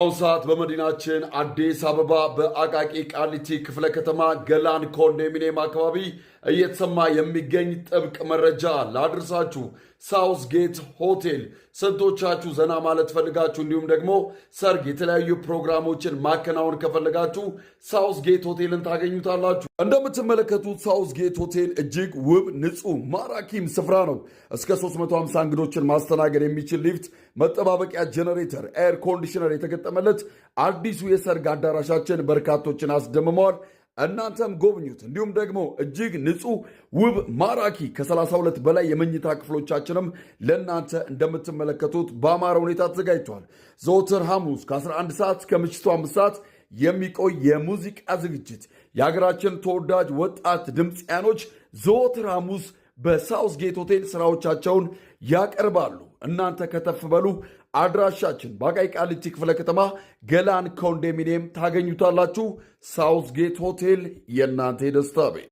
ሰዓት በመዲናችን አዲስ አበባ በአቃቂ ቃሊቲ ክፍለ ከተማ ገላን ኮንዶሚኒየም አካባቢ እየተሰማ የሚገኝ ጥብቅ መረጃ ላድርሳችሁ። ሳውዝ ጌት ሆቴል ስንቶቻችሁ ዘና ማለት ፈልጋችሁ እንዲሁም ደግሞ ሰርግ፣ የተለያዩ ፕሮግራሞችን ማከናወን ከፈለጋችሁ ሳውዝ ጌት ሆቴልን ታገኙታላችሁ። እንደምትመለከቱት ሳውዝ ጌት ሆቴል እጅግ ውብ፣ ንጹህ፣ ማራኪም ስፍራ ነው። እስከ 350 እንግዶችን ማስተናገድ የሚችል ሊፍት፣ መጠባበቂያ ጄኔሬተር፣ ኤር ኮንዲሽነር የተገጠመለት አዲሱ የሰርግ አዳራሻችን በርካቶችን አስደምመዋል። እናንተም ጎብኙት። እንዲሁም ደግሞ እጅግ ንጹህ፣ ውብ፣ ማራኪ ከ32 በላይ የመኝታ ክፍሎቻችንም ለእናንተ እንደምትመለከቱት በአማረ ሁኔታ ተዘጋጅተዋል። ዘወትር ሐሙስ ከ11 ሰዓት እስከ ምሽቱ 5 ሰዓት የሚቆይ የሙዚቃ ዝግጅት የሀገራችን ተወዳጅ ወጣት ድምፃያኖች ዘወትር ሐሙስ በሳውዝ ጌት ሆቴል ስራዎቻቸውን ያቀርባሉ። እናንተ ከተፍ በሉ። አድራሻችን በአቃቂ ቃሊቲ ክፍለ ከተማ ገላን ኮንዶሚኒየም ታገኙታላችሁ። ሳውዝ ጌት ሆቴል የእናንተ የደስታ ቤት።